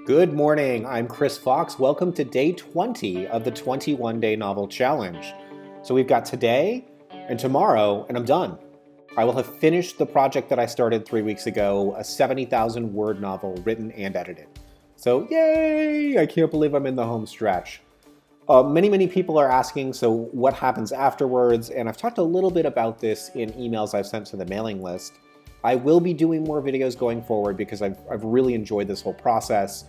Good morning, I'm Chris Fox. Welcome to day 20 of the 21-day novel challenge. So we've got today and tomorrow, and I'm done. I will have finished the project that I started 3 weeks ago, a 70,000 word novel written and edited. So yay! I can't believe I'm in the home stretch. Many people are asking, so what happens afterwards? And I've talked a little bit about this in emails I've sent to the mailing list. I will be doing more videos going forward because I've really enjoyed this whole process.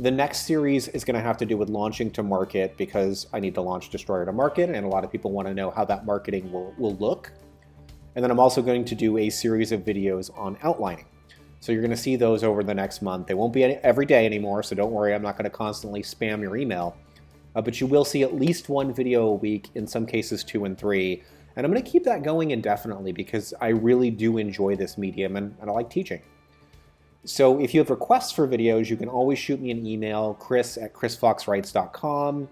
The next series is going to have to do with launching to market because I need to launch Destroyer to market, and a lot of people want to know how that marketing will look. And then I'm also going to do a series of videos on outlining. So you're going to see those over the next month. They won't be every day anymore, so don't worry, I'm not going to constantly spam your email. But you will see at least one video a week, in some cases 2 and 3. And I'm going to keep that going indefinitely because I really do enjoy this medium and I like teaching. So if you have requests for videos, you can always shoot me an email, chris@chrisfoxwrites.com.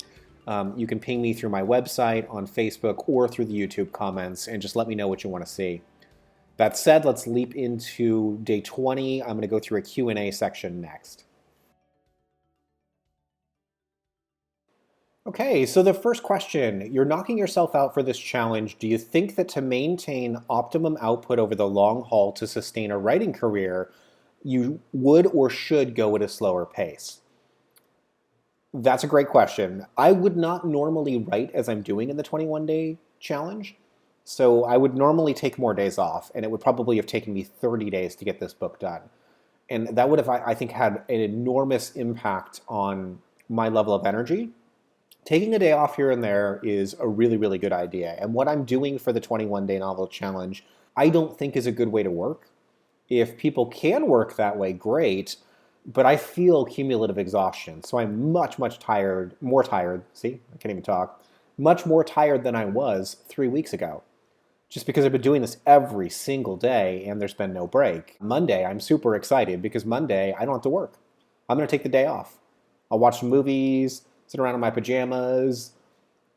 You can ping me through my website, on Facebook, or through the YouTube comments, and just let me know what you want to see. That said, let's leap into day 20. I'm going to go through a Q&A section next. Okay, so the first question, you're knocking yourself out for this challenge. Do you think that to maintain optimum output over the long haul to sustain a writing career, you would or should go at a slower pace? That's a great question. I would not normally write as I'm doing in the 21-day challenge. So I would normally take more days off, and it would probably have taken me 30 days to get this book done. And that would have, I think, had an enormous impact on my level of energy. Taking a day off here and there is a really good idea. And what I'm doing for the 21-day novel challenge, I don't think is a good way to work. If people can work that way, great, but I feel cumulative exhaustion. So I'm much tired, more tired, see, I can't even talk, much more tired than I was 3 weeks ago. Just because I've been doing this every single day and there's been no break. Monday, I'm super excited because Monday, I don't have to work. I'm gonna take the day off. I'll watch some movies, sit around in my pajamas,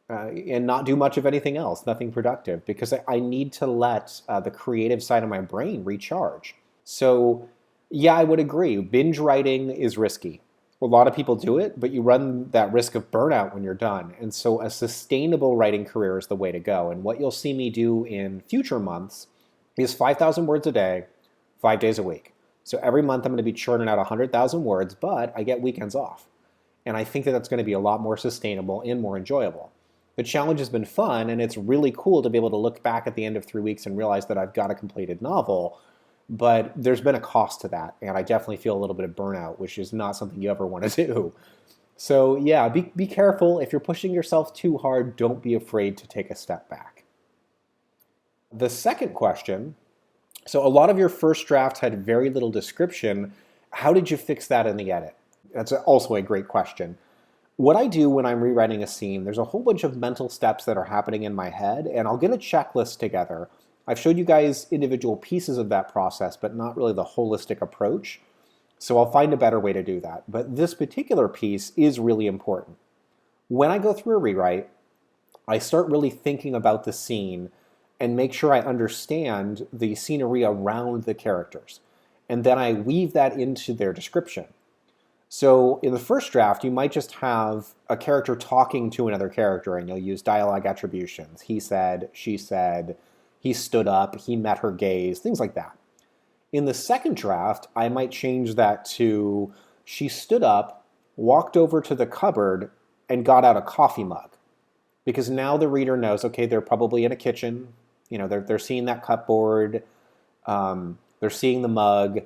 and not do much of anything else, nothing productive, because I need to let the creative side of my brain recharge. So yeah, I would agree. Binge writing is risky. A lot of people do it, but you run that risk of burnout when you're done. And so a sustainable writing career is the way to go. And what you'll see me do in future months is 5,000 words a day, 5 days a week. So every month I'm going to be churning out 100,000 words, but I get weekends off. And I think that that's going to be a lot more sustainable and more enjoyable. The challenge has been fun, and it's really cool to be able to look back at the end of 3 weeks and realize that I've got a completed novel, but there's been a cost to that, and I definitely feel a little bit of burnout, which is not something you ever want to do. So yeah, be careful. If you're pushing yourself too hard, don't be afraid to take a step back. The second question, so a lot of your first drafts had very little description. How did you fix that in the edit? That's also a great question. What I do when I'm rewriting a scene, there's a whole bunch of mental steps that are happening in my head, and I'll get a checklist together. I've showed you guys individual pieces of that process, but not really the holistic approach. So I'll find a better way to do that. But this particular piece is really important. When I go through a rewrite, I start really thinking about the scene and make sure I understand the scenery around the characters. And then I weave that into their description. So in the first draft, you might just have a character talking to another character, and you'll use dialogue attributions. He said, she said, he stood up, he met her gaze, things like that. In the second draft, I might change that to, she stood up, walked over to the cupboard, and got out a coffee mug. Because now the reader knows, okay, they're probably in a kitchen, you know, they're seeing that cupboard, they're seeing the mug.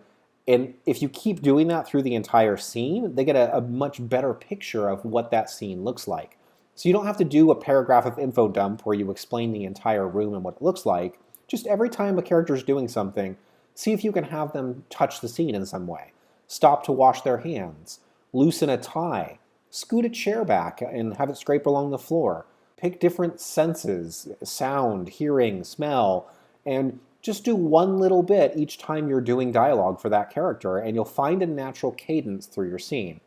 And if you keep doing that through the entire scene, they get a much better picture of what that scene looks like. So you don't have to do a paragraph of info dump where you explain the entire room and what it looks like. Just every time a character is doing something, see if you can have them touch the scene in some way. Stop to wash their hands, loosen a tie, scoot a chair back and have it scrape along the floor. Pick different senses, sound, hearing, smell, and just do one little bit each time you're doing dialogue for that character, and you'll find a natural cadence through your scene.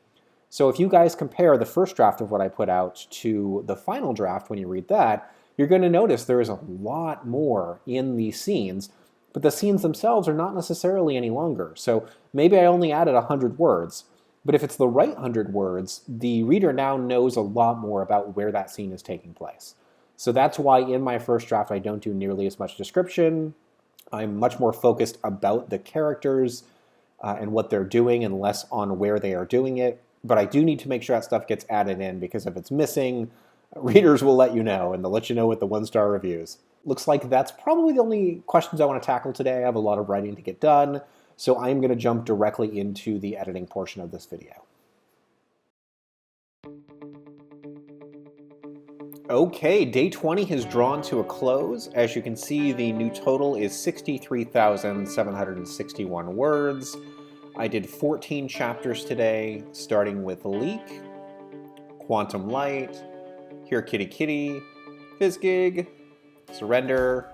So if you guys compare the first draft of what I put out to the final draft when you read that, you're going to notice there is a lot more in these scenes, but the scenes themselves are not necessarily any longer. So maybe I only added 100 words, But if it's the right 100 words, the reader now knows a lot more about where that scene is taking place. So that's why in my first draft, I don't do nearly as much description. I'm much more focused about the characters and what they're doing and less on where they are doing it. But I do need to make sure that stuff gets added in, because if it's missing, readers will let you know, and they'll let you know with the 1-star reviews. Looks like that's probably the only questions I want to tackle today. I have a lot of writing to get done, so I'm going to jump directly into the editing portion of this video. Okay, day 20 has drawn to a close. As you can see, the new total is 63,761 words. I did 14 chapters today, starting with Leak, Quantum Light, Here Kitty Kitty, Fizzgig, Surrender,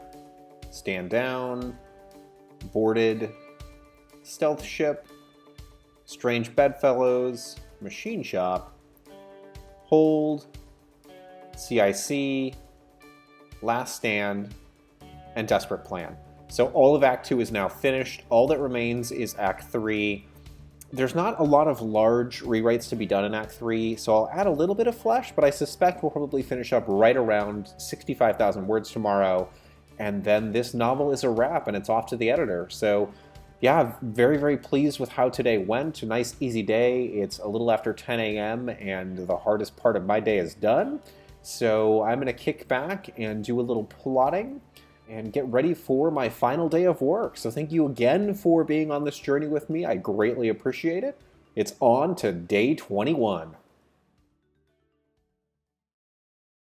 Stand Down, Boarded, Stealth Ship, Strange Bedfellows, Machine Shop, Hold, CIC, Last Stand, and Desperate Plan. So all of Act 2 is now finished. All that remains is Act 3. There's not a lot of large rewrites to be done in Act 3, so I'll add a little bit of flesh, but I suspect we'll probably finish up right around 65,000 words tomorrow, and then this novel is a wrap and it's off to the editor. So yeah, very, very pleased with how today went. A nice, easy day. It's a little after 10 a.m. and the hardest part of my day is done. So I'm going to kick back and do a little plotting and get ready for my final day of work. So thank you again for being on this journey with me. I greatly appreciate it. It's on to day 21.